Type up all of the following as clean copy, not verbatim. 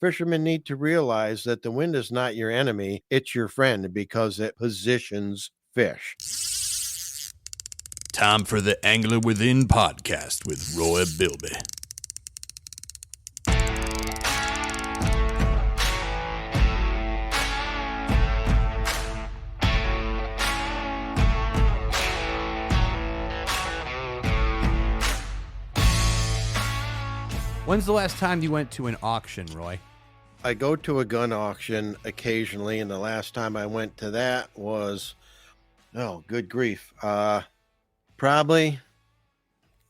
Fishermen need to realize that the wind is not your enemy, it's your friend because it positions fish. Time for the Angler Within podcast with Roy Bilby. When's the last time you went to an auction, Roy? I go to a gun auction occasionally, and the last time I went to that was, oh, good grief, probably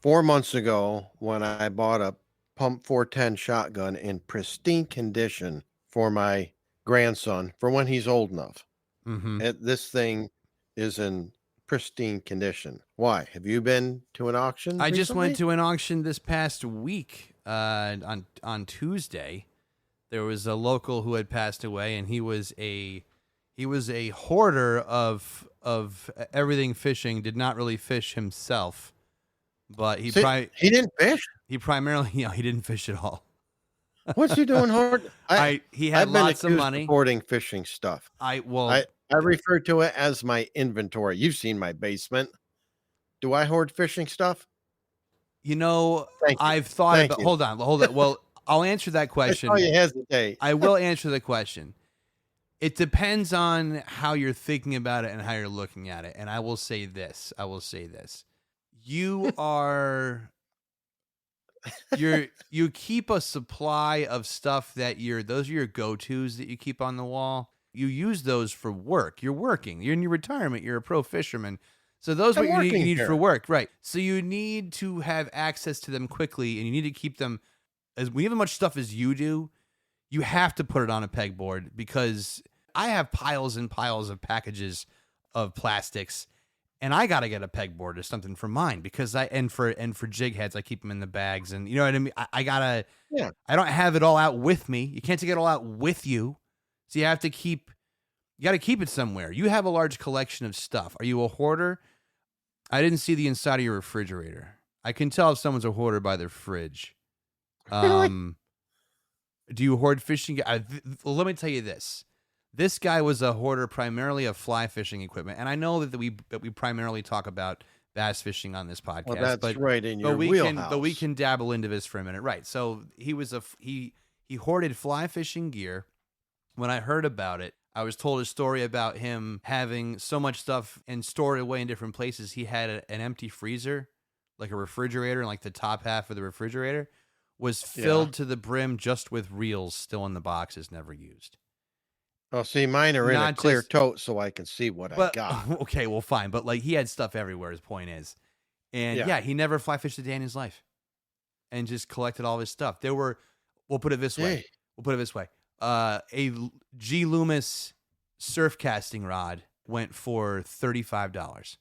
4 months ago when I bought a Pump 410 shotgun in pristine condition for my grandson for when he's old enough. Mm-hmm. This thing is in pristine condition. Why? Have you been to an auction I just went recently? to an auction this past week. On Tuesday, there was a local who had passed away, and he was a hoarder of everything fishing. Did not really fish himself, but he didn't fish. He primarily, he didn't fish at all. What's he doing hard? He had I've been lots of accused money. Hoarding fishing stuff. I refer to it as my inventory. You've seen my basement. Do I hoard fishing stuff? Thank you. I've thought Thank about. you. Hold on. Well, I'll answer that question. I saw you hesitate. I will answer the question. It depends on how you're thinking about it and how you're looking at it. And I will say this. You are you keep a supply of stuff that those are your go-tos that you keep on the wall. You use those for work. You're working. You're in your retirement. You're a pro fisherman. So those are what you need for work, right? So you need to have access to them quickly, and you need to keep them. As we have as much stuff as you do, you have to put it on a pegboard because I have piles and piles of packages of plastics, and I got to get a pegboard or something for mine because for jig heads, I keep them in the bags, and you know what I mean. I gotta. Yeah. I don't have it all out with me. You can't take it all out with you, so you have to keep. You got to keep it somewhere. You have a large collection of stuff. Are you a hoarder? I didn't see the inside of your refrigerator. I can tell if someone's a hoarder by their fridge. Do you hoard fishing? Let me tell you this. This guy was a hoarder primarily of fly fishing equipment. And I know that we primarily talk about bass fishing on this podcast. Well, that's right in your wheelhouse. But we can dabble into this for a minute. Right. So he hoarded fly fishing gear. When I heard about it, I was told a story about him having so much stuff and stored away in different places. He had an empty freezer, like a refrigerator, and like the top half of the refrigerator was filled to the brim just with reels still in the boxes, never used. Oh, see, mine are in a clear tote so I can see what I got. Okay, well, fine. But like he had stuff everywhere, his point is. And he never fly fished a day in his life and just collected all his stuff. We'll put it this way. A G. Loomis surf casting rod went for $35.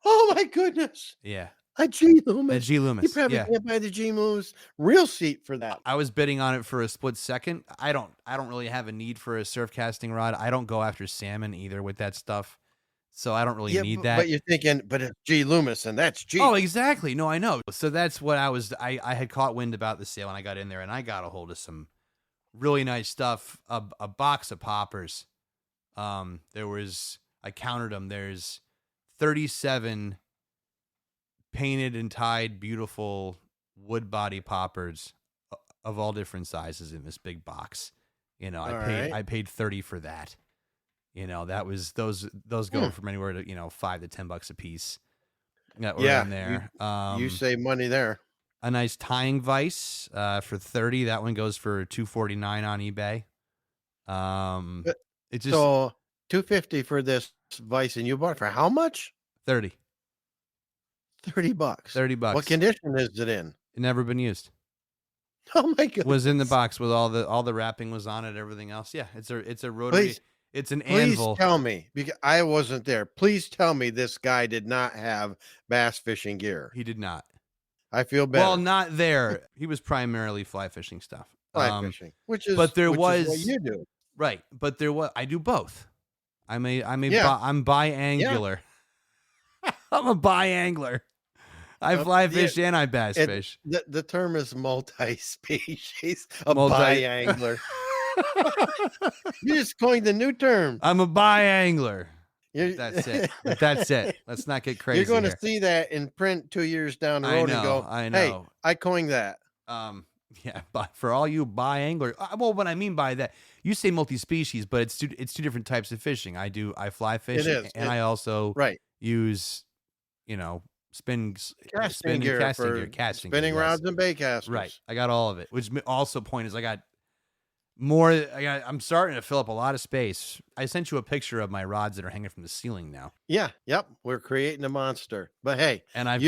Oh my goodness. Yeah. A G. Loomis. A G. Loomis. You probably can't buy the G. Loomis reel seat for that. I was bidding on it for a split second. I don't really have a need for a surf casting rod. I don't go after salmon either with that stuff. So I don't really need that. But you're thinking, but it's G. Loomis and that's G. Oh, exactly. No, I know. So that's what I had caught wind about the sale and I got in there and I got a hold of some really nice stuff. A box of poppers. I counted them. There's 37 painted and tied beautiful wood body poppers of all different sizes in this big box. I paid $30 for that. That was those go from anywhere to $5 to $10 a piece. That were in there. You save money there. A nice tying vise for $30. That one goes for $249 on eBay. It's just so $250 for this vise, and you bought it for how much? $30. $30. $30. What condition is it in? It never been used. Oh my god! Was in the box with all the wrapping was on it. Everything else, yeah. It's a rotary. It's an anvil. Please tell me, because I wasn't there. Please tell me this guy did not have bass fishing gear. He did not. I feel better. Well, not there. He was primarily fly fishing stuff. Fly fishing, which is what you do. Right, but I do both. I'm biangular. Yeah. I'm a biangler. I fly fish and I bass fish. The term is multi-species, a Multi- biangler. You just coined the new term. I'm a biangler. You're- That's it. That's it. Let's not get crazy. You're going to here. see that in print 2 years down the road and go, I hey, know. I coined that. Yeah, but for all you biangler, well, what I mean by that, you say multi-species, but it's two different types of fishing. I fly fish, and I also use, spinning gear, casting for gear, casting spinning gear, yes. rods and bait casters. Right, I got all of it. Which also point is I got more. I'm starting to fill up a lot of space. I sent you a picture of my rods that are hanging from the ceiling now. Yeah, yep, we're creating a monster. But hey, and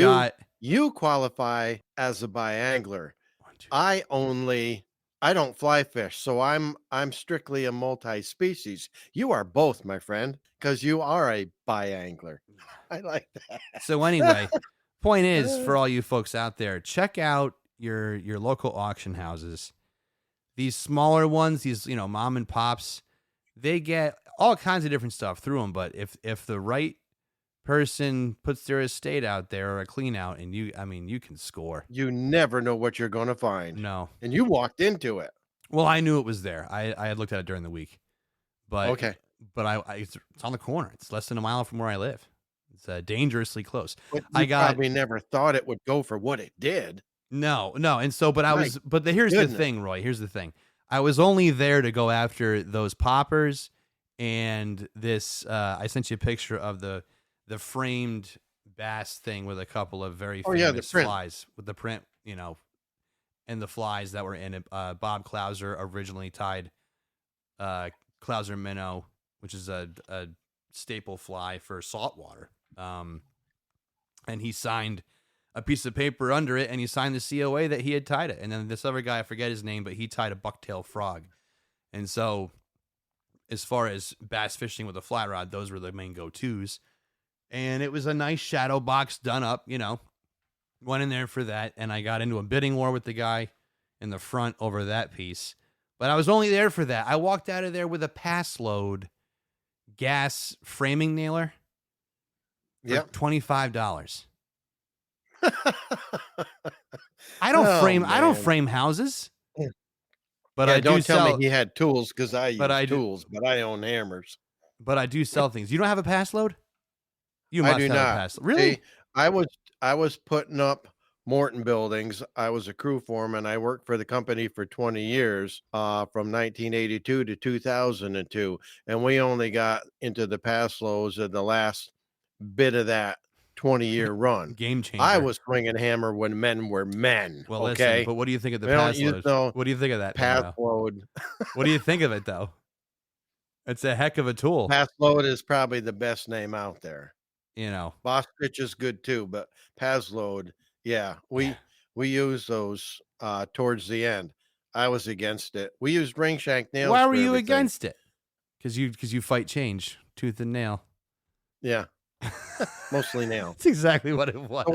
you qualify as a biangler. I don't fly fish, so I'm strictly a multi-species. You are both, my friend, because you are a biangler. I like that. So anyway, point is, for all you folks out there, check out your local auction houses. These smaller ones, these mom and pops, they get all kinds of different stuff through them. But if the right person puts their estate out there or a clean out, and you can score. You never know what you're going to find. No. And you walked into it. Well, I knew it was there. I had looked at it during the week. But okay. But it's on the corner. It's less than a mile from where I live. It's dangerously close. But you probably never thought it would go for what it did. No. And so, but here's the thing, Roy. Here's the thing. I was only there to go after those poppers and this. I sent you a picture of the framed bass thing with a couple of very famous flies with the print, and the flies that were in it. Bob Clouser originally tied Clouser minnow, which is a staple fly for saltwater. And he signed a piece of paper under it, and he signed the COA that he had tied it. And then this other guy, I forget his name, but he tied a bucktail frog. And so as far as bass fishing with a flat rod, those were the main go-tos. And it was a nice shadow box done up, went in there for that. And I got into a bidding war with the guy in the front over that piece. But I was only there for that. I walked out of there with a pass load gas framing nailer for $25. I don't frame houses. But I don't tell me he had tools, because I use tools, but I own hammers. But I do sell things. You don't have a pass load? You must have a pass load. Really? See, I was putting up Morton buildings. I was a crew foreman. I worked for the company for 20 years, from 1982 to 2002. And we only got into the pass loads at the last bit of that 20-year run. Game changer. I was swinging hammer when men were men. Well, okay. Listen, but what do you think of the pass load? What do you think of that pass load? What do you think of it, though? It's a heck of a tool. Pass load is probably the best name out there. Boss pitch is good too, but pass load, we use those towards the end. I was against it. We used ring shank nails. Why were you against it? Because you fight change, tooth and nail. Yeah. Mostly nail. That's exactly what it was.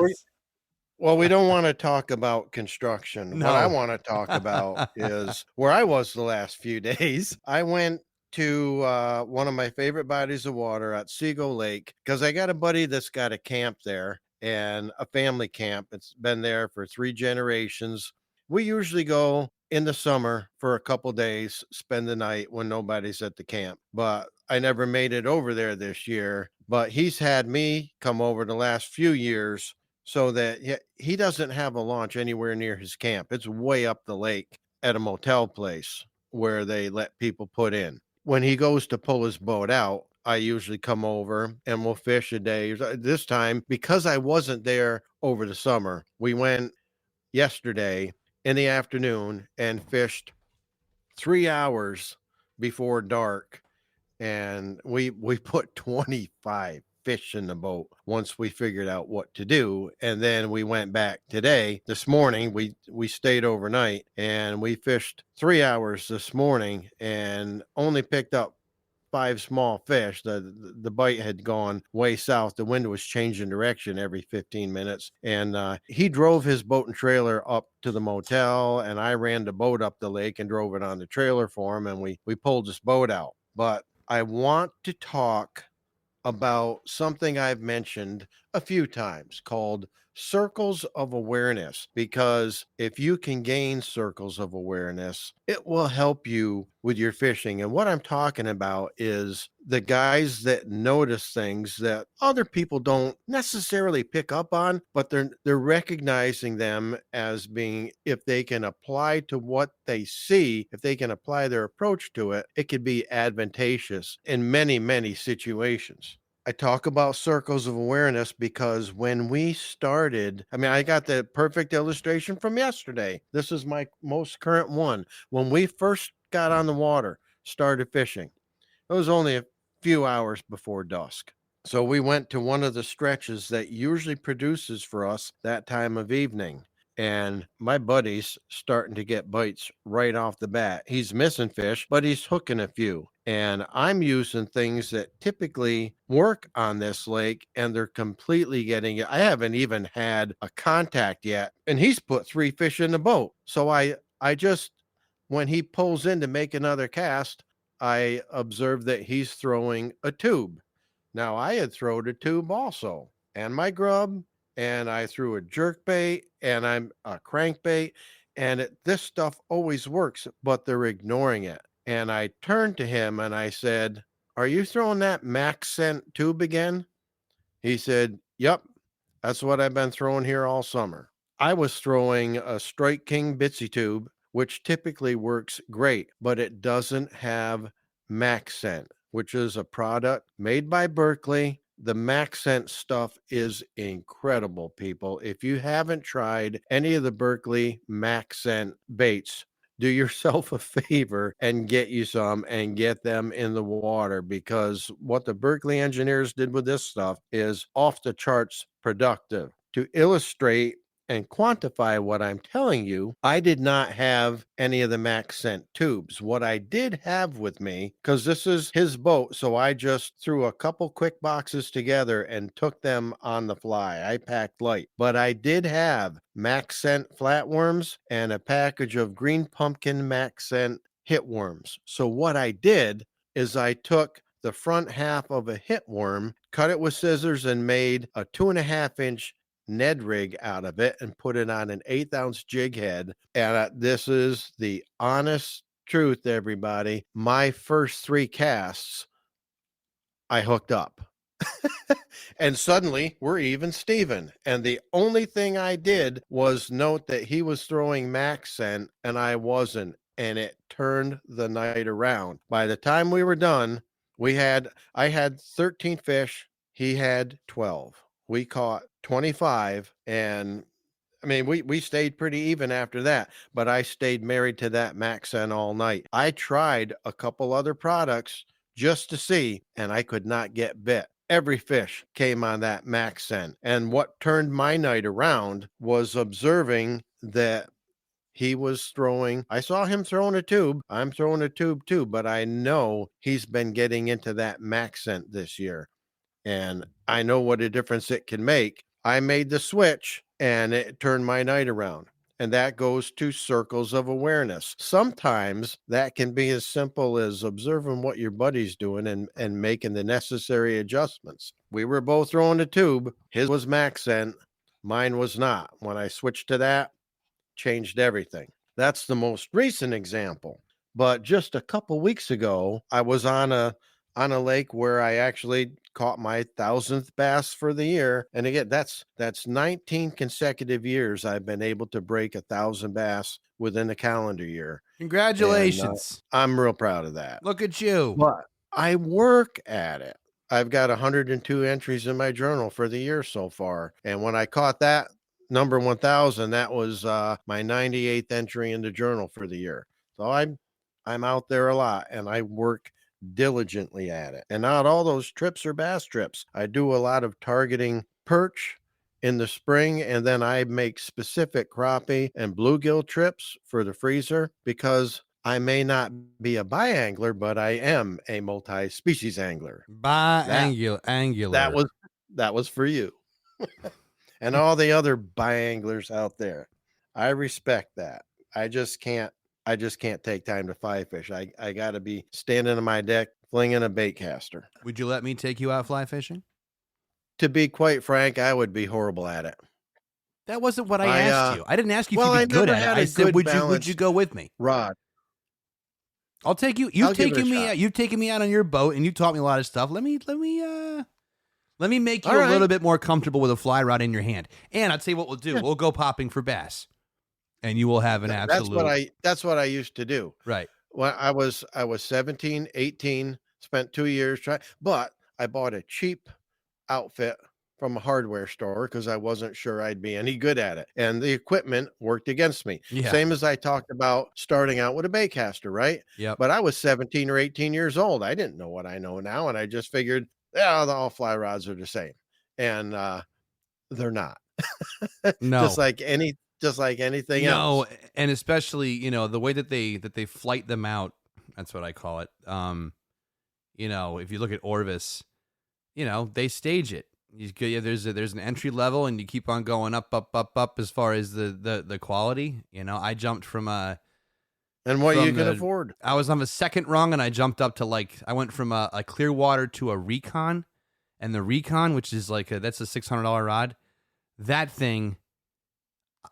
Well, we don't want to talk about construction. No. What I want to talk about is where I was the last few days. I went to one of my favorite bodies of water at Seagull Lake, because I got a buddy that's got a camp there, and a family camp. It's been there for 3 generations. We usually go in the summer for a couple days, spend the night when nobody's at the camp. But I never made it over there this year. But he's had me come over the last few years, so that he doesn't have a launch anywhere near his camp. It's way up the lake at a motel place where they let people put in. When he goes to pull his boat out, I usually come over and we'll fish a day. This time, because I wasn't there over the summer, we went yesterday in the afternoon and fished 3 hours before dark. And we put 25 fish in the boat once we figured out what to do. And then we went back this morning. We stayed overnight and we fished 3 hours this morning and only picked up 5 small fish. The bite had gone way south. The wind was changing direction every 15 minutes. And he drove his boat and trailer up to the motel, and I ran the boat up the lake and drove it on the trailer for him. And we pulled this boat out. But I want to talk about something I've mentioned a few times called circles of awareness, because if you can gain circles of awareness, it will help you with your fishing. And what I'm talking about is the guys that notice things that other people don't necessarily pick up on, but they're recognizing them as being, if they can apply to what they see, if they can apply their approach to it, it could be advantageous in many, many situations. I talk about circles of awareness because when we started, I mean, I got the perfect illustration from yesterday. This is my most current one. When we first got on the water, started fishing, it was only a few hours before dusk. So we went to one of the stretches that usually produces for us that time of evening. And my buddy's starting to get bites right off the bat. He's missing fish, but he's hooking a few. And I'm using things that typically work on this lake, and they're completely getting it. I haven't even had a contact yet, and he's put 3 fish in the boat. So I just, when he pulls in to make another cast, I observed that he's throwing a tube. Now I had thrown a tube also, and my grub, and I threw a jerk bait, and I'm a crankbait, and this stuff always works, but they're ignoring it. And I turned to him and I said, "Are you throwing that Max Scent tube again?" He said, "Yep, that's what I've been throwing here all summer." I was throwing a Strike King Bitsy tube, which typically works great, but it doesn't have Max Scent, which is a product made by Berkley. The Max Scent stuff is incredible, people. If you haven't tried any of the Berkley Max Scent baits, do yourself a favor and get you some and get them in the water, because what the Berkley engineers did with this stuff is off the charts productive. To illustrate and quantify what I'm telling you, I did not have any of the Max Scent tubes. What I did have with me, because this is his boat, so I just threw a couple quick boxes together and took them on the fly. I packed light, but I did have Max Scent flatworms and a package of green pumpkin Max Scent hitworms. So what I did is I took the front half of a hitworm, cut it with scissors, and made a 2.5-inch Ned rig out of it and put it on an 1/8-ounce jig head. And this is the honest truth, everybody. My first 3 casts, I hooked up. And suddenly we're even Steven. And the only thing I did was note that he was throwing Max Scent and I wasn't. And it turned the night around. By the time we were done, I had 13 fish. He had 12. We caught 25, and I mean, we stayed pretty even after that, but I stayed married to that Max Scent all night. I tried a couple other products just to see, and I could not get bit. Every fish came on that Max Scent. And what turned my night around was observing that he was throwing, I saw him throwing a tube. I'm throwing a tube too, but I know he's been getting into that Max Scent this year. And I know what a difference it can make. I made the switch and it turned my night around. And that goes to circles of awareness. Sometimes that can be as simple as observing what your buddy's doing and making the necessary adjustments. We were both throwing a tube. His was Max Scent, mine was not. When I switched to that, changed everything. That's the most recent example. But just a couple weeks ago, I was on a lake where I actually caught my 1,000th bass for the year. And again, that's 19 consecutive years I've been able to break 1,000 bass within a calendar year. Congratulations. And, I'm real proud of that. Look at you. But I work at it. I've got 102 entries in my journal for the year so far. And when I caught that number 1,000, that was my 98th entry in the journal for the year. So I'm out there a lot, and I work diligently at it. And not all those trips are bass trips. I do a lot of targeting perch in the spring, and then I make specific crappie and bluegill trips for the freezer, because I may not be a bi-angler, but I am a multi-species angler. Angular. That was for you. And all the other bi-anglers out there. I respect that. I just can't take time to fly fish. I got to be standing on my deck, flinging a bait caster. Would you let me take you out fly fishing? To be quite frank, I would be horrible at it. That wasn't what I asked you. I didn't ask you if well, you'd be I good never at it. had I a said, good would you go with me? rod. I'll take you. I'll give it a shot. You've taken me out on your boat, and you taught me a lot of stuff. Let me make you All a right. little bit more comfortable with a fly rod in your hand. And I'll tell you what we'll do. Yeah. We'll go popping for bass, and you will have an absolute. That's what I used to do. Right. When I was 17, 18, spent 2 years trying, but I bought a cheap outfit from a hardware store because I wasn't sure I'd be any good at it. And the equipment worked against me. Yeah. Same as I talked about starting out with a baitcaster, right? Yep. But I was 17 or 18 years old. I didn't know what I know now. And I just figured, yeah, all fly rods are the same. And they're not. No. Just like anything else. No, and especially, the way that they flight them out, that's what I call it. If you look at Orvis, they stage it. There's an entry level, and you keep on going up as far as the quality. I jumped from And what you can the- afford. I was on the second rung, and I jumped up to I went from a Clearwater to a Recon, and the Recon, which is that's a $600 rod. That thing,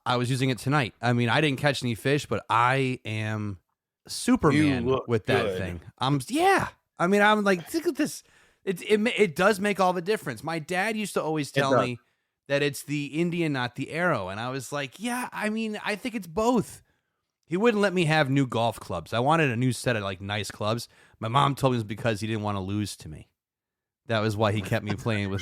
I was using it tonight. I mean, I didn't catch any fish, but I am Superman look with that good. thing. I'm like, look at this. It does make all the difference. My dad used to always tell does. me that it's the Indian, not the arrow. And I was like, yeah, I think it's both. He wouldn't let me have new golf clubs. I wanted a new set of nice clubs. My mom told me it was because he didn't want to lose to me. That was why he kept me playing with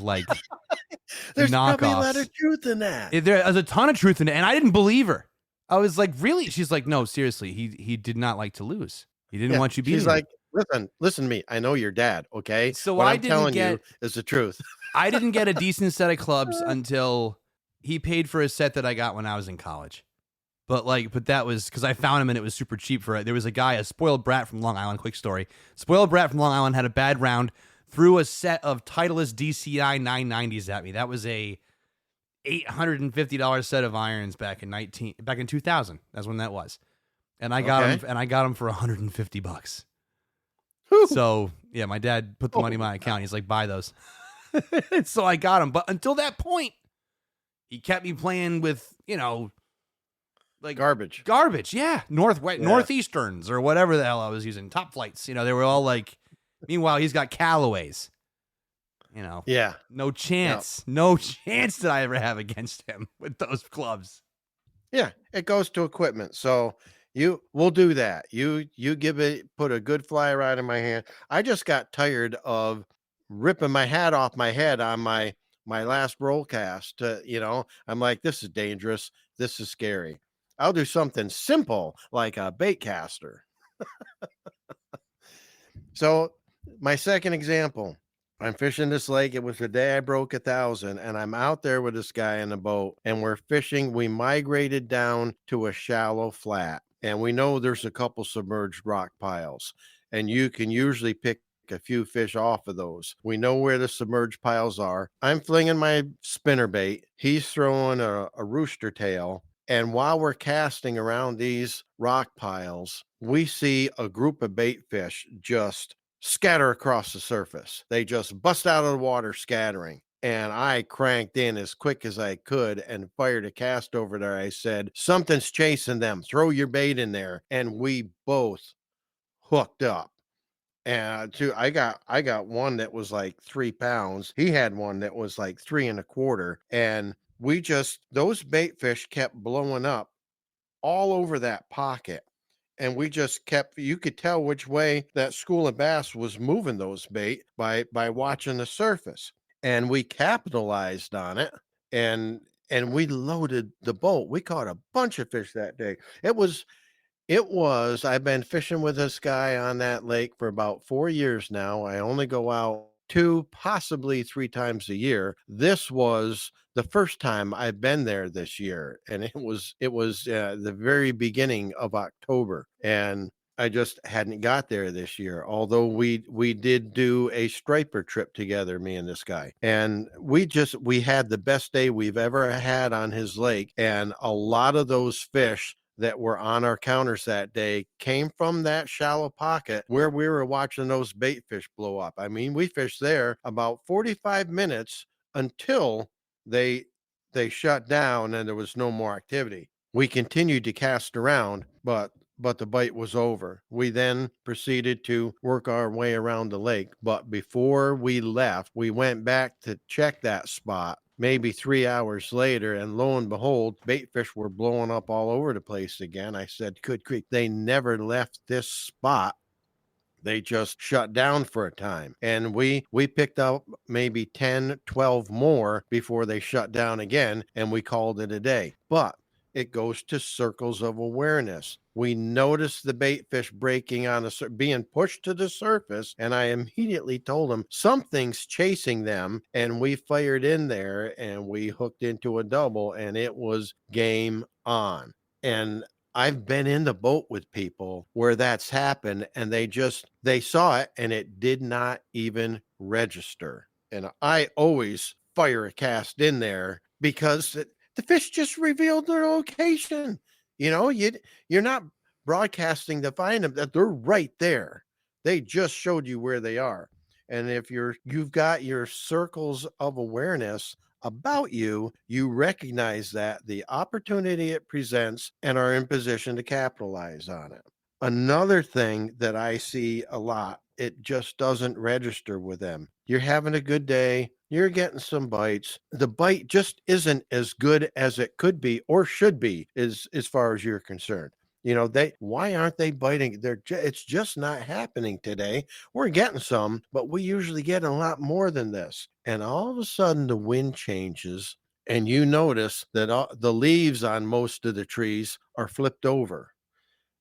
There's probably a knockoffs. lot of truth in that. There's a ton of truth in it, and I didn't believe her. I was like, really? She's like, no, seriously. He did not like to lose. He didn't want you beating She's him. like, listen to me. I know your dad, okay? So what I I'm didn't telling get- you is the truth. I didn't get a decent set of clubs until he paid for a set that I got when I was in college. But that was because I found him and it was super cheap for it. There was a guy, a spoiled brat from Long Island. Quick story. Spoiled brat from Long Island had a bad round, threw a set of Titleist DCI 990s at me. That was a $850 set of irons back in 2000. That's when that was. And I got him for $150. Whew. So yeah, my dad put the money in my account. He's like, buy those. So I got him. But until that point, he kept me playing with, Garbage. yeah. Northeasterns or whatever the hell I was using. Top flights. They were all meanwhile, he's got Callaways. Yeah. No chance. No chance did I ever have against him with those clubs. Yeah. It goes to equipment. So we'll do that. You put a good fly rod in my hand. I just got tired of ripping my hat off my head on my last roll cast. I'm like, this is dangerous. This is scary. I'll do something simple like a bait caster. So my second example, I'm fishing this lake. It was the day I broke 1,000, and I'm out there with this guy in a boat, and we're fishing. We migrated down to a shallow flat, and we know there's a couple submerged rock piles, and you can usually pick a few fish off of those. We know where the submerged piles are. I'm flinging my spinner bait. He's throwing a rooster tail. And while we're casting around these rock piles, we see a group of bait fish just scatter across the surface. They just bust out of the water scattering. And I cranked in as quick as I could and fired a cast over there. I said, something's chasing them. Throw your bait in there. And we both hooked up. And I got one that was like 3 pounds. He had one that was like 3 1/4. And those bait fish kept blowing up all over that pocket. And we just you could tell which way that school of bass was moving those bait by watching the surface. And we capitalized on it and we loaded the boat. We caught a bunch of fish that day. I've been fishing with this guy on that lake for about 4 years now. I only go out 2, possibly 3 times a year. This was the first time I've been there this year, and it was the very beginning of October, and I just hadn't got there this year. Although we did do a striper trip together, me and this guy, and we had the best day we've ever had on his lake, and a lot of those fish that were on our counters that day came from that shallow pocket where we were watching those bait fish blow up. I mean, we fished there about 45 minutes until they they shut down and there was no more activity. We continued to cast around, but the bite was over. We then proceeded to work our way around the lake. But before we left, we went back to check that spot maybe 3 hours later, and lo and behold, bait fish were blowing up all over the place again. I said, good grief, they never left this spot. They just shut down for a time. And we picked up maybe 10, 12 more before they shut down again, and we called it a day. But it goes to circles of awareness. We noticed the bait fish breaking on the being pushed to the surface, and I immediately told them something's chasing them, and we fired in there and we hooked into a double, and it was game on. And I've been in the boat with people where that's happened, and they saw it and it did not even register. And I always fire a cast in there because the fish just revealed their location. You know, you're not broadcasting to find them, that they're right there. They just showed you where they are. And if you've got your circles of awareness about you, you recognize that the opportunity it presents and are in position to capitalize on it. Another thing that I see a lot, it just doesn't register with them. You're having a good day. You're getting some bites. The bite just isn't as good as it could be or should be as far as you're concerned. You know, why aren't they biting? It's just not happening today. We're getting some, but we usually get a lot more than this. And all of a sudden the wind changes and you notice that the leaves on most of the trees are flipped over.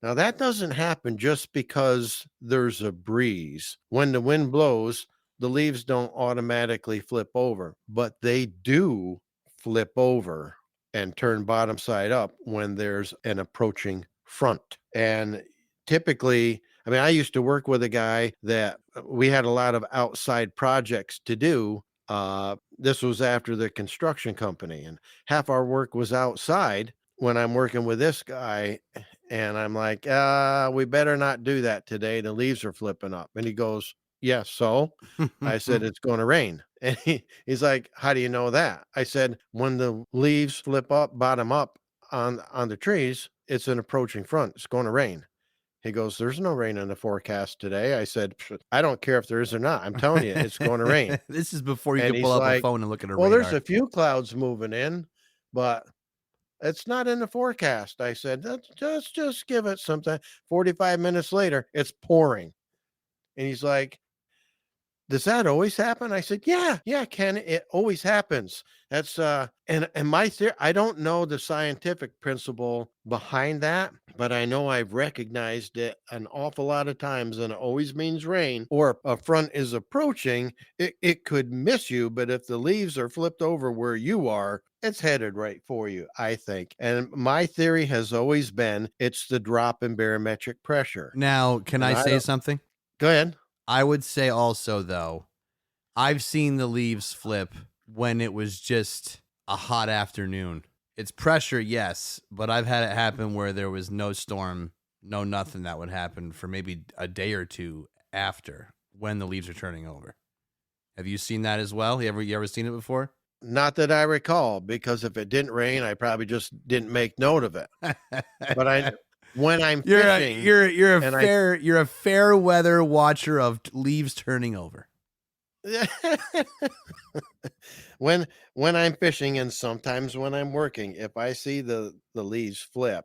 Now, that doesn't happen just because there's a breeze. When the wind blows, the leaves don't automatically flip over, but they do flip over and turn bottom side up when there's an approaching front. And typically, I mean, I used to work with a guy that we had a lot of outside projects to do. This was after the construction company, and half our work was outside when I'm working with this guy. And I'm like, we better not do that today. The leaves are flipping up. And he goes, yeah, so I said, it's going to rain. And he's like, how do you know that? I said, when the leaves flip up, bottom up on the trees, it's an approaching front. It's going to rain. He goes, there's no rain in the forecast today. I said, I don't care if there is or not. I'm telling you, it's going to rain. This is before you And can pull he's up like, a phone and look at a well, radar. there's a few clouds moving in, but it's not in the forecast. I said, just give it some time. 45 minutes later, it's pouring. And he's like, does that always happen? I said, yeah, Ken, it always happens. That's and my theory, I don't know the scientific principle behind that, but I know I've recognized it an awful lot of times, and it always means rain or a front is approaching. It could miss you, but if the leaves are flipped over where you are, it's headed right for you, I think. And my theory has always been it's the drop in barometric pressure. Now, can I say something? Go ahead. I would say also, though, I've seen the leaves flip when it was just a hot afternoon. It's pressure, yes, but I've had it happen where there was no storm, no nothing that would happen for maybe a day or two after when the leaves are turning over. Have you seen that as well? You ever seen it before? Not that I recall, because if it didn't rain, I probably just didn't make note of it. But when I'm fishing, you're a fair weather watcher of leaves turning over. when I'm fishing, and sometimes when I'm working, if I see the leaves flip,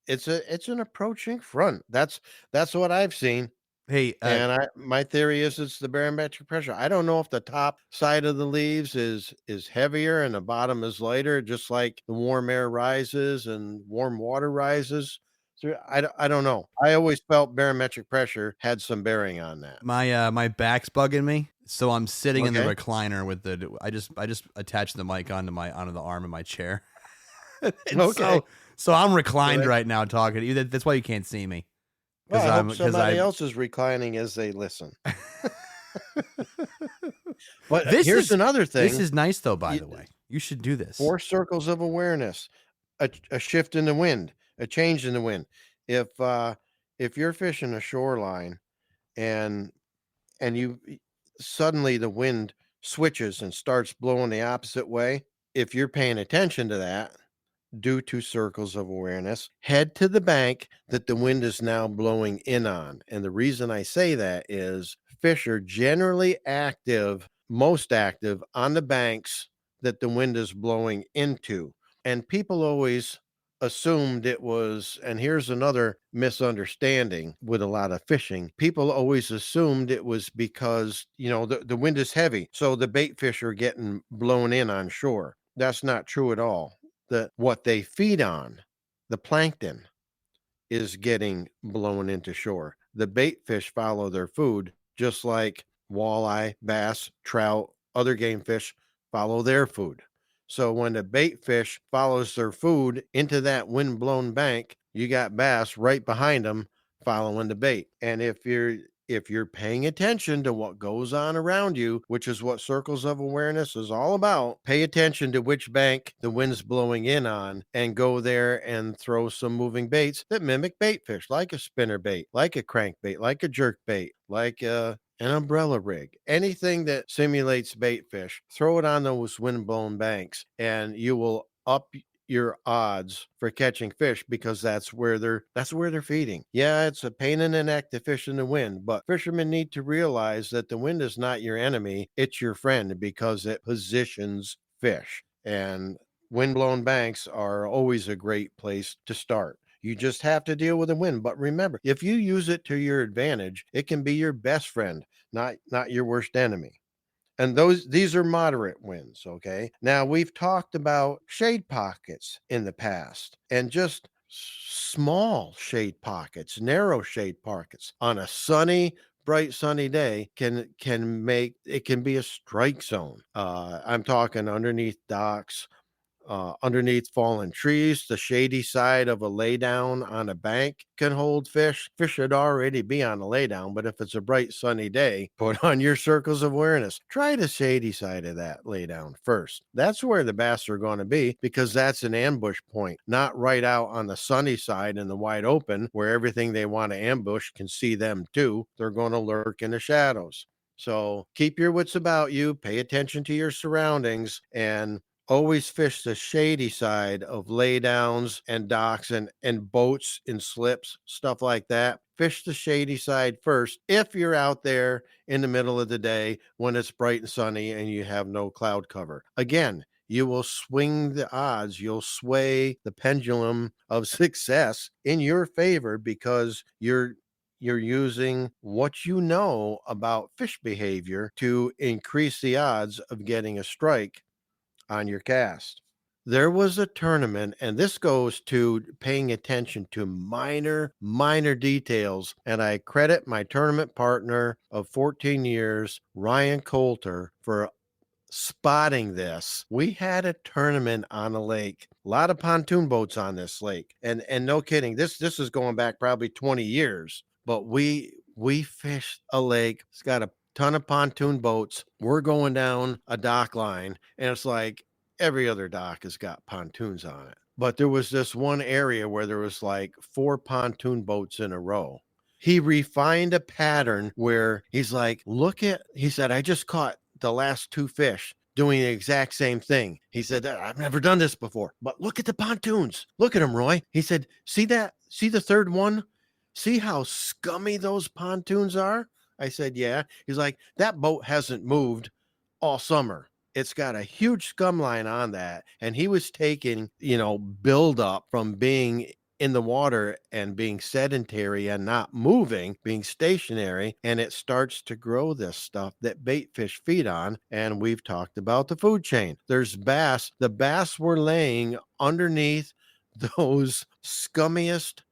it's an approaching front. That's what I've seen. Hey, and my theory is it's the barometric pressure. I don't know if the top side of the leaves is heavier and the bottom is lighter, just like the warm air rises and warm water rises. So I don't know. I always felt barometric pressure had some bearing on that. My back's bugging me, so I'm sitting in the recliner with I just attached the mic onto the arm of my chair. Okay. So I'm reclined right now talking to you. That's why you can't see me. Well, I hope somebody else is reclining as they listen. But here's another thing. This is nice, though, by the way. You should do this. 4 circles of awareness, a shift in the wind, a change in the wind. If you're fishing a shoreline and you suddenly the wind switches and starts blowing the opposite way, if you're paying attention to that, due to circles of awareness, head to the bank that the wind is now blowing in on. And the reason I say that is fish are generally active, most active on the banks that the wind is blowing into. And people always assumed it was, and here's another misunderstanding with a lot of fishing. People always assumed it was because, the wind is heavy. So the bait fish are getting blown in on shore. That's not true at all. What they feed on, the plankton, is getting blown into shore. The bait fish follow their food, just like walleye, bass, trout, other game fish follow their food. So when the bait fish follows their food into that wind-blown bank, you got bass right behind them following the bait. And if you're paying attention to what goes on around you, which is what circles of awareness is all about, pay attention to which bank the wind's blowing in on and go there and throw some moving baits that mimic bait fish, like a spinner bait, like a crankbait, like a jerk bait, like an umbrella rig, anything that simulates bait fish. Throw it on those wind-blown banks and you will up your odds for catching fish, because that's where they're feeding. Yeah, it's a pain in the neck to fish in the wind, but fishermen need to realize that the wind is not your enemy, it's your friend, because it positions fish. And wind-blown banks are always a great place to start. You just have to deal with the wind. But remember, if you use it to your advantage, it can be your best friend, not your worst enemy. And these are moderate winds, okay? Now, we've talked about shade pockets in the past, and just small shade pockets, narrow shade pockets on a bright sunny day can be a strike zone. I'm talking underneath docks, underneath fallen trees. The shady side of a laydown on a bank can hold fish. Fish should already be on a laydown, but if it's a bright sunny day, put on your circles of awareness. Try the shady side of that laydown first. That's where the bass are going to be, because that's an ambush point, not right out on the sunny side in the wide open where everything they want to ambush can see them too. They're going to lurk in the shadows. So keep your wits about you, pay attention to your surroundings, and always fish the shady side of laydowns and docks and boats and slips, stuff like that. Fish the shady side first if you're out there in the middle of the day when it's bright and sunny and you have no cloud cover. Again, you will swing the odds. You'll sway the pendulum of success in your favor, because you're using what you know about fish behavior to increase the odds of getting a strike on your cast. There was a tournament, and this goes to paying attention to minor details. And I credit my tournament partner of 14 years, Ryan Coulter, for spotting this. We had a tournament on a lake, a lot of pontoon boats on this lake. And no kidding, this is going back probably 20 years. But we fished a lake. It's got a ton of pontoon boats. We're going down a dock line, and it's like every other dock has got pontoons on it. But there was this one area where there was like 4 pontoon boats in a row. He refined a pattern where he's like, he said, I just caught the last 2 fish doing the exact same thing. He said, I've never done this before, but look at the pontoons. Look at them, Roy. He said, see that? See the third one? See how scummy those pontoons are? I said, yeah. He's like, that boat hasn't moved all summer. It's got a huge scum line on that. And he was taking, build up from being in the water and being sedentary and not moving, being stationary. And it starts to grow this stuff that bait fish feed on. And we've talked about the food chain. There's bass. The bass were laying underneath those scummiest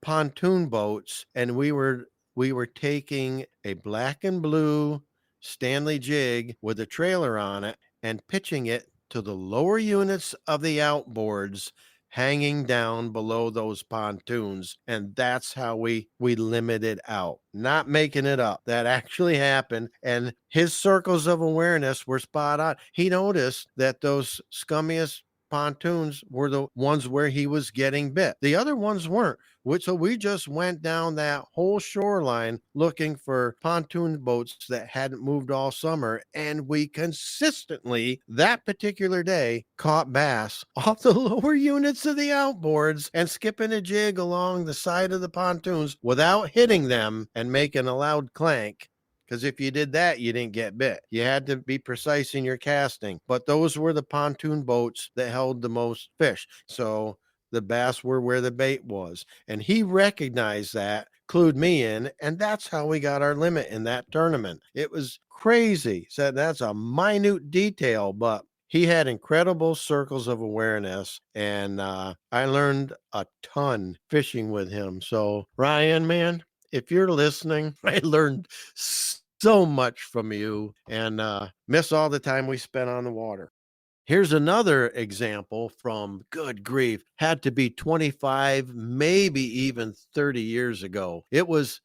pontoon boats, and we were taking a black and blue Stanley jig with a trailer on it and pitching it to the lower units of the outboards hanging down below those pontoons. And that's how we limited out, not making it up. That actually happened. And his circles of awareness were spot on. He noticed that those scummiest pontoons were the ones where he was getting bit. The other ones weren't. So we just went down that whole shoreline looking for pontoon boats that hadn't moved all summer. And we consistently, that particular day, caught bass off the lower units of the outboards and skipping a jig along the side of the pontoons without hitting them and making a loud clank. Because if you did that, you didn't get bit. You had to be precise in your casting. But those were the pontoon boats that held the most fish. So the bass were where the bait was. And he recognized that, clued me in, and that's how we got our limit in that tournament. It was crazy. Said that's a minute detail, but he had incredible circles of awareness, and I learned a ton fishing with him. So, Ryan, man, if you're listening, I learned so much from you and miss all the time we spent on the water. Here's another example from, good grief, had to be 25, maybe even 30 years ago. It was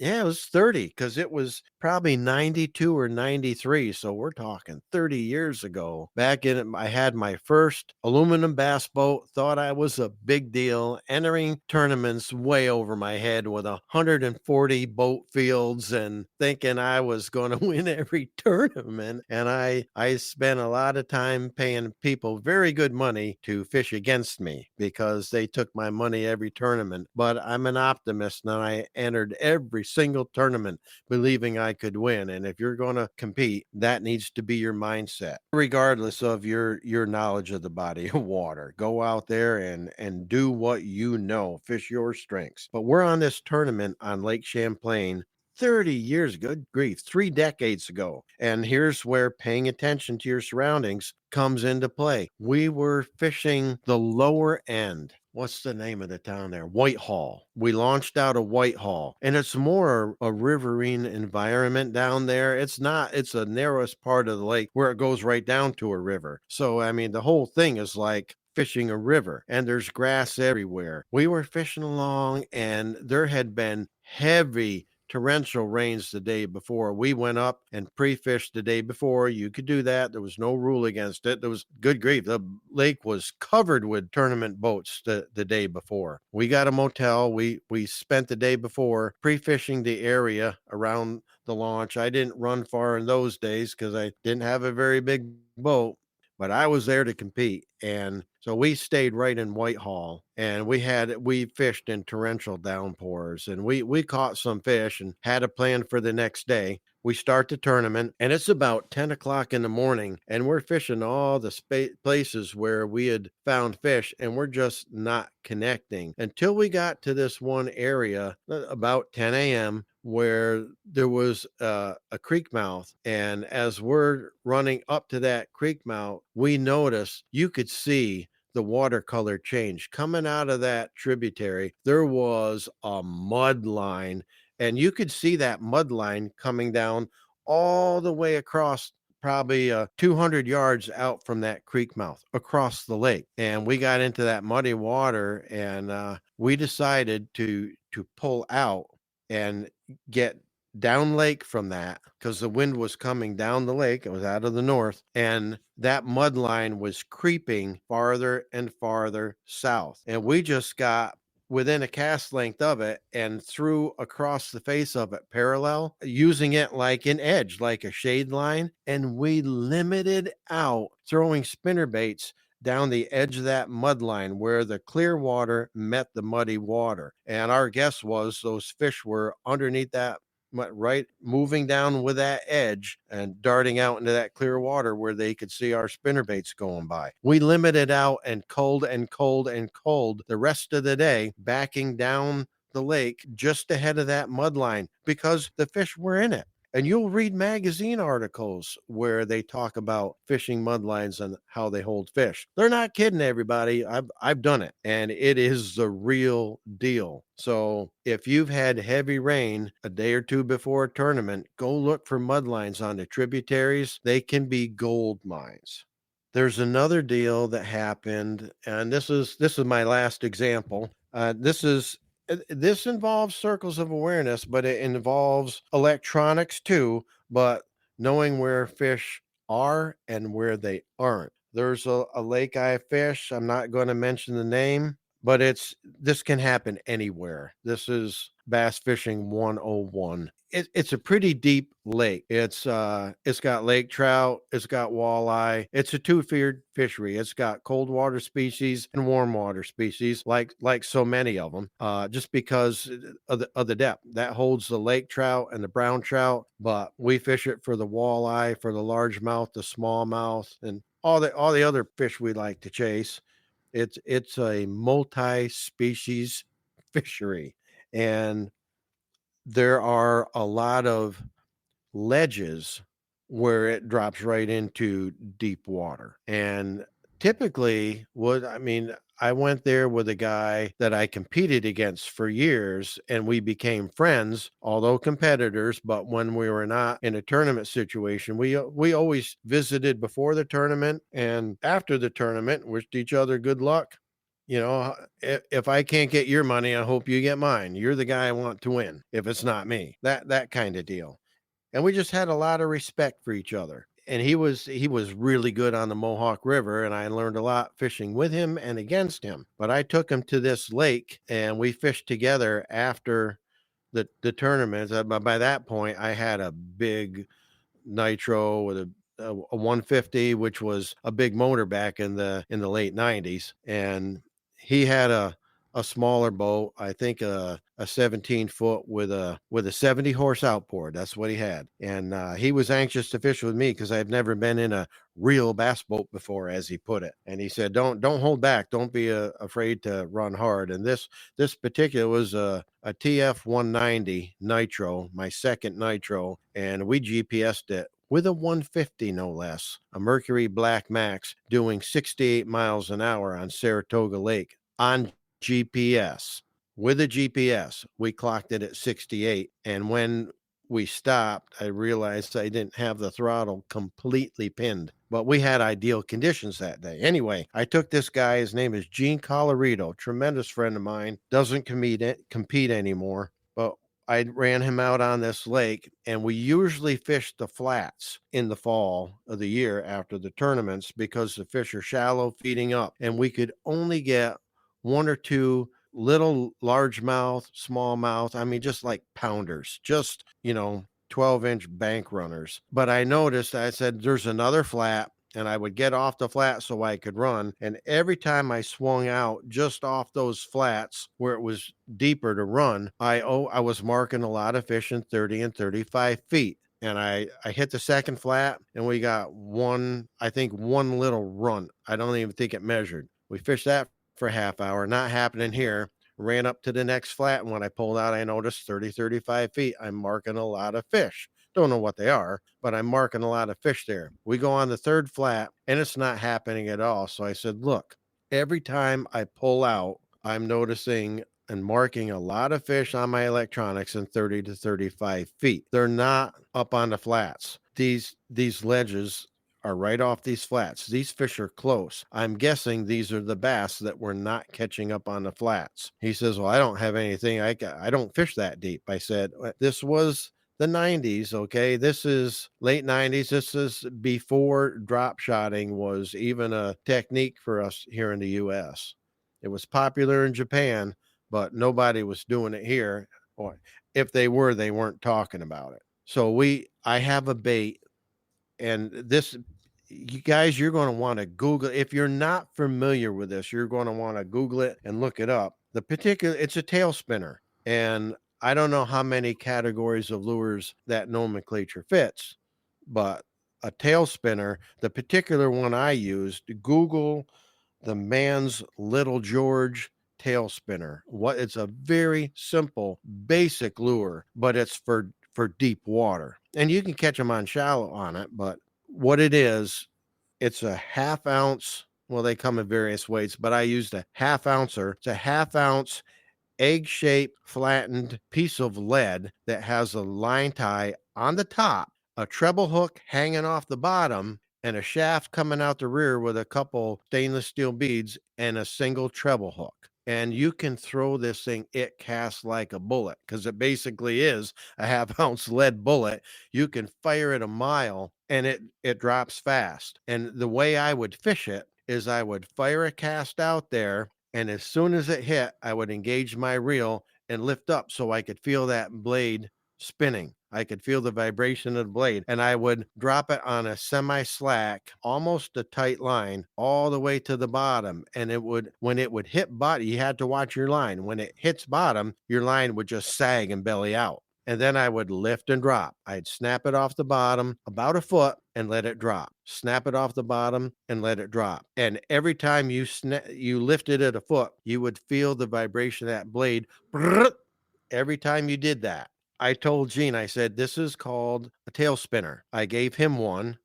30 because it was probably 92 or 93. So we're talking 30 years ago. Back in it, I had my first aluminum bass boat, thought I was a big deal, entering tournaments way over my head with 140 boat fields and thinking I was going to win every tournament. And I spent a lot of time paying people very good money to fish against me because they took my money every tournament. But I'm an optimist, and I entered every single tournament believing I could win. And if you're going to compete, that needs to be your mindset, regardless of your knowledge of the body of water. Go out there and do what you know, fish your strengths. But we're on this tournament on Lake Champlain 30 years, good grief, 3 decades ago. And here's where paying attention to your surroundings comes into play. We were fishing the lower end. What's the name of the town there? Whitehall. We launched out of Whitehall, and it's more a riverine environment down there. It's the narrowest part of the lake where it goes right down to a river. So, I mean, the whole thing is like fishing a river, and there's grass everywhere. We were fishing along, and there had been heavy torrential rains the day before. We went up and pre-fished the day before. You could do that. There was no rule against it. There was, good grief, the lake was covered with tournament boats the day before. We got a motel. We spent the day before pre-fishing the area around the launch. I didn't run far in those days because I didn't have a very big boat, but I was there to compete. And so we stayed right in Whitehall, and we fished in torrential downpours, and we caught some fish and had a plan for the next day. We start the tournament, and it's about 10 o'clock in the morning, and we're fishing all the places where we had found fish, and we're just not connecting until we got to this one area about 10 a.m. where there was a creek mouth. And as we're running up to that creek mouth, we noticed you could see the watercolor change coming out of that tributary. There was a mud line, and you could see that mud line coming down all the way across, probably 200 yards out from that creek mouth across the lake. And we got into that muddy water, and we decided to pull out and get down lake from that because the wind was coming down the lake. It was out of the north, and that mud line was creeping farther and farther south. And we just got within a cast length of it and threw across the face of it parallel, using it like an edge, like a shade line. And we limited out throwing spinner baits down the edge of that mud line where the clear water met the muddy water. And our guess was those fish were underneath that, right, moving down with that edge and darting out into that clear water where they could see our spinner baits going by. We limited out and culled the rest of the day, backing down the lake just ahead of that mud line because the fish were in it. And you'll read magazine articles where they talk about fishing mud lines and how they hold fish. They're not kidding, everybody. I've done it, and it is the real deal. So if you've had heavy rain a day or two before a tournament, go look for mud lines on the tributaries. They can be gold mines. There's another deal that happened, and this is my last example. This involves circles of awareness, but it involves electronics too, but knowing where fish are and where they aren't. There's a lake I fish. I'm not going to mention the name, but this can happen anywhere. This is bass fishing 101. It's a pretty deep lake. It's got lake trout, it's got walleye. It's a two-tiered fishery. It's got cold water species and warm water species, like so many of them. Just because of the depth that holds the lake trout and the brown trout, but we fish it for the walleye, for the largemouth, the smallmouth, and all the other fish we like to chase. It's a multi-species fishery, and there are a lot of ledges where it drops right into deep water. And typically, I went there with a guy that I competed against for years, and we became friends, although competitors. But when we were not in a tournament situation, we always visited before the tournament and after the tournament, wished each other good luck. If I can't get your money, I hope you get mine. You're the guy I want to win. If it's not me, that kind of deal. And we just had a lot of respect for each other. And he was really good on the Mohawk River, and I learned a lot fishing with him and against him. But I took him to this lake, and we fished together after the tournament. By that point, I had a big nitro with a 150, which was a big motor back in the late 90s, and he had a smaller boat, I think a 17-foot with a 70 horse outboard. That's what he had. And he was anxious to fish with me because I've never been in a real bass boat before, as he put it. And he said, don't hold back. Don't be afraid to run hard. And this particular was a TF 190 nitro, my second nitro, and we GPSed it with a 150, no less, a Mercury Black Max doing 68 miles an hour on Saratoga Lake on GPS. With a GPS, we clocked it at 68. And when we stopped, I realized I didn't have the throttle completely pinned, but we had ideal conditions that day. Anyway, I took this guy. His name is Gene Colorito, tremendous friend of mine, doesn't compete anymore, but I ran him out on this lake, and we usually fish the flats in the fall of the year after the tournaments because the fish are shallow, feeding up, and we could only get one or two little largemouth, smallmouth. I mean, just like pounders, just 12-inch bank runners. But I noticed, I said, there's another flat, and I would get off the flat so I could run. And every time I swung out just off those flats where it was deeper to run, I was marking a lot of fish in 30 and 35 feet. And I hit the second flat, and we got one little run. I don't even think it measured. We fished that for a half hour, not happening here. Ran up to the next flat, and when I pulled out, I noticed 30, 35 feet. I'm marking a lot of fish. Don't know what they are, but I'm marking a lot of fish there. We go on the third flat, and it's not happening at all. So I said, look, every time I pull out, I'm noticing and marking a lot of fish on my electronics in 30 to 35 feet. They're not up on the flats. These ledges are right off these flats. These fish are close. I'm guessing these are the bass that were not catching up on the flats. He says, well, I don't have anything. I don't fish that deep. I said, this was the 90s. Okay. This is late 90s. This is before drop shotting was even a technique for us here in the US. It was popular in Japan, but nobody was doing it here. Or if they were, they weren't talking about it. So I have a bait, and this, you guys, you're going to want to Google. If you're not familiar with this, you're going to want to Google it and look it up. It's a tail spinner. And I don't know how many categories of lures that nomenclature fits, but a tail spinner, the particular one I used, Google the Man's Little George tail spinner. It's a very simple, basic lure, but it's for deep water. And you can catch them on shallow on it, but what it is, it's a half ounce. Well, they come in various weights, but I used a half ouncer. It's a half ounce egg-shaped flattened piece of lead that has a line tie on the top, a treble hook hanging off the bottom, and a shaft coming out the rear with a couple stainless steel beads and a single treble hook. And you can throw this thing, it casts like a bullet, because it basically is a half ounce lead bullet. You can fire it a mile, and it drops fast. And the way I would fish it is I would fire a cast out there, and as soon as it hit, I would engage my reel and lift up so I could feel that blade spinning. I could feel the vibration of the blade, and I would drop it on a semi slack, almost a tight line, all the way to the bottom. And when it would hit bottom, you had to watch your line. When it hits bottom, your line would just sag and belly out. And then I would lift and drop. I'd snap it off the bottom about a foot and let it drop. Snap it off the bottom and let it drop. And every time you lifted it a foot, you would feel the vibration of that blade. Every time you did that. I told Gene, I said, this is called a tail spinner. I gave him one.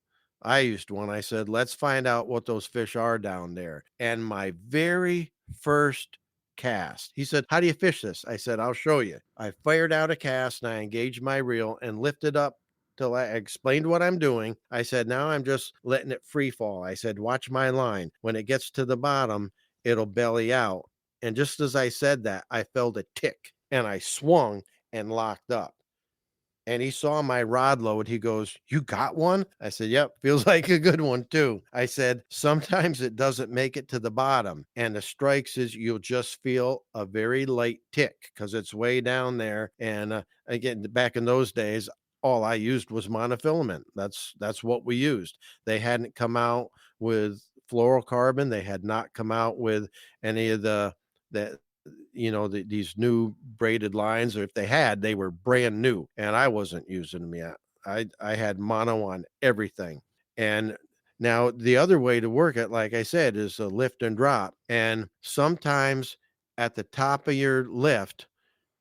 I used one. I said, let's find out what those fish are down there. And my very first cast, he said, how do you fish this? I said, I'll show you. I fired out a cast and I engaged my reel and lifted up till I explained what I'm doing. I said, now I'm just letting it free fall. I said, watch my line. When it gets to the bottom, it'll belly out. And just as I said that, I felt a tick and I swung and locked up. And he saw my rod load. He goes, you got one? I said, yep, feels like a good one too. I said, sometimes it doesn't make it to the bottom. And the strikes is you'll just feel a very light tick because it's way down there. And again, back in those days, all I used was monofilament. That's what we used. They hadn't come out with fluorocarbon. They had not come out with any of these new braided lines, or if they had, they were brand new and I wasn't using them yet. I had mono on everything. And now the other way to work it, like I said, is a lift and drop. And sometimes at the top of your lift,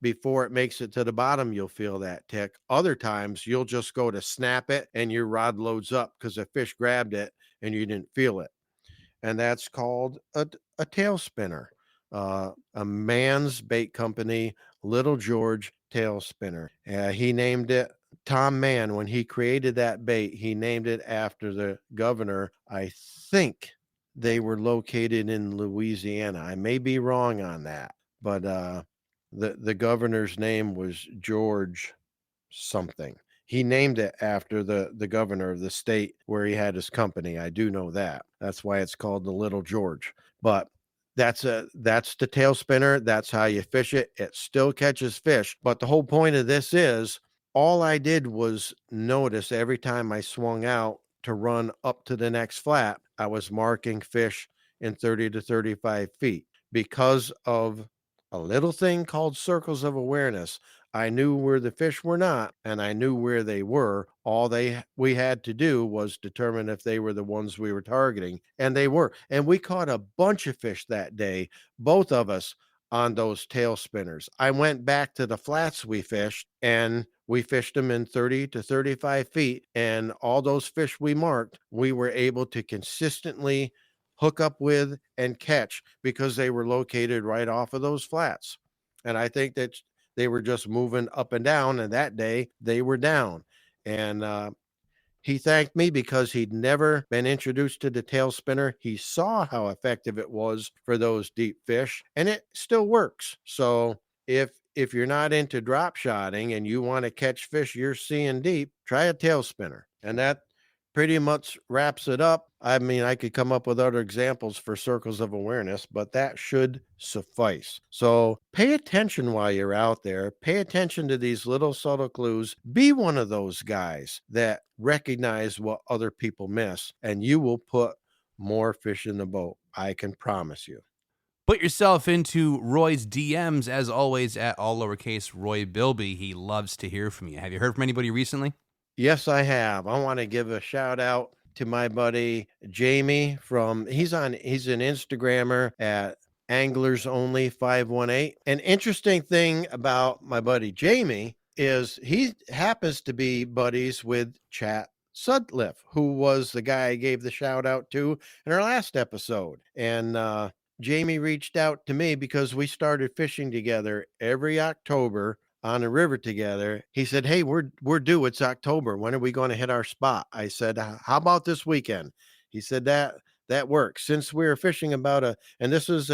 before it makes it to the bottom, you'll feel that tick. Other times you'll just go to snap it and your rod loads up because a fish grabbed it and you didn't feel it. And that's called a tail spinner. A Man's bait company, Little George tail spinner. He named it Tom Mann. When he created that bait, he named it after the governor. I think they were located in Louisiana. I may be wrong on that, but the governor's name was George something. He named it after the governor of the state where he had his company. I do know that. That's why it's called the Little George. But that's the tail spinner. That's how you fish it. It still catches fish. But the whole point of this is all I did was notice every time I swung out to run up to the next flat, I was marking fish in 30 to 35 feet because of a little thing called circles of awareness. I knew where the fish were not, and I knew where they were. All we had to do was determine if they were the ones we were targeting, and they were. And we caught a bunch of fish that day, both of us on those tail spinners. I went back to the flats we fished, and we fished them in 30 to 35 feet, and all those fish we marked, we were able to consistently hook up with and catch because they were located right off of those flats. And I think that they were just moving up and down, and that day they were down. And he thanked me because he'd never been introduced to the tail spinner. He saw how effective it was for those deep fish, and it still works. So if you're not into drop shotting and you want to catch fish you're seeing deep, try a tail spinner. And that pretty much wraps it up. I mean, I could come up with other examples for circles of awareness, but that should suffice. So pay attention while you're out there. Pay attention to these little subtle clues. Be one of those guys that recognize what other people miss, and you will put more fish in the boat. I can promise you. Put yourself into Roy's DMs, as always, at all lowercase Roy Bilby. He loves to hear from you. Have you heard from anybody recently? Yes, I have. I want to give a shout out to my buddy Jamie he's an Instagrammer at Anglers Only 518. An interesting thing about my buddy Jamie is he happens to be buddies with Chat Sutcliffe, who was the guy I gave the shout out to in our last episode. And Jamie reached out to me because we started fishing together every October on a river together. He said, hey, we're due. It's October. When are we going to hit our spot? I said, how about this weekend? He said, that works. Since we were fishing and this was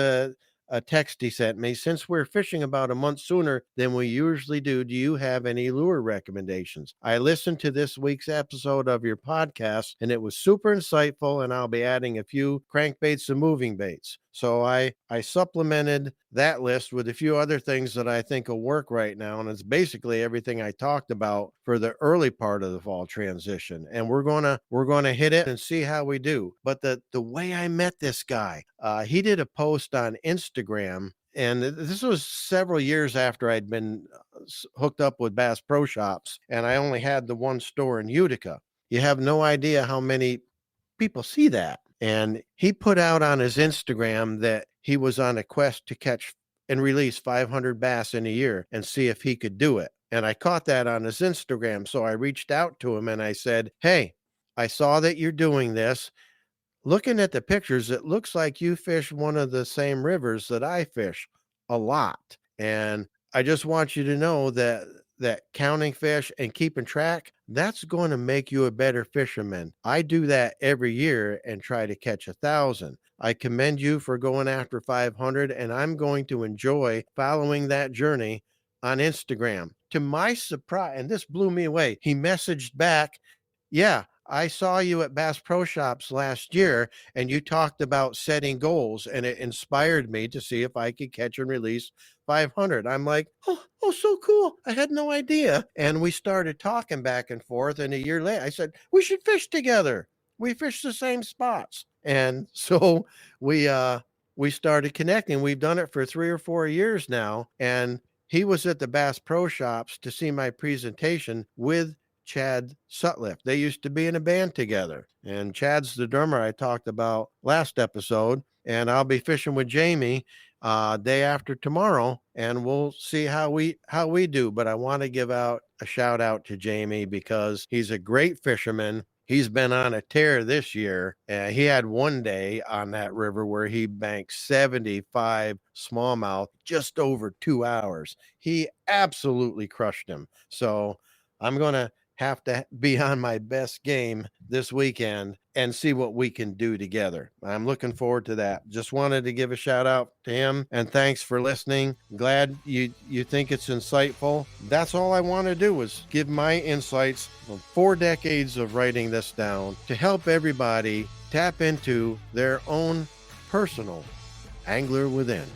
a text he sent me. Since we're fishing about a month sooner than we usually do you have any lure recommendations? I listened to this week's episode of your podcast and it was super insightful, and I'll be adding a few crankbaits and moving baits. So I supplemented that list with a few other things that I think will work right now. And it's basically everything I talked about for the early part of the fall transition. And we're gonna hit it and see how we do. But the way I met this guy, he did a post on Instagram. And this was several years after I'd been hooked up with Bass Pro Shops, and I only had the one store in Utica. You have no idea how many people see that. And he put out on his Instagram that he was on a quest to catch and release 500 bass in a year and see if he could do it. And I caught that on his Instagram. So I reached out to him and I said, hey, I saw that you're doing this. Looking at the pictures, it looks like you fish one of the same rivers that I fish a lot. And I just want you to know that counting fish and keeping track, that's going to make you a better fisherman. I do that every year and try to catch 1,000. I commend you for going after 500, and I'm going to enjoy following that journey on Instagram. To my surprise, and this blew me away, he messaged back, yeah, I saw you at Bass Pro Shops last year and you talked about setting goals, and it inspired me to see if I could catch and release 500. I'm like, oh, so cool. I had no idea. And we started talking back and forth. And a year later, I said, we should fish together. We fish the same spots. And so we started connecting. We've done it for 3 or 4 years now. And he was at the Bass Pro Shops to see my presentation with Chad Sutliff. They used to be in a band together, and Chad's the drummer I talked about last episode. And I'll be fishing with Jamie day after tomorrow, and we'll see how we do. But I want to give out a shout out to Jamie because he's a great fisherman. He's been on a tear this year. He had one day on that river where he banked 75 smallmouth just over 2 hours. He absolutely crushed him. So I'm going to have to be on my best game this weekend and see what we can do together. I'm looking forward to that. Just wanted to give a shout out to him, and thanks for listening. Glad you think it's insightful. That's all I want to do is give my insights from 4 decades of writing this down to help everybody tap into their own personal angler within.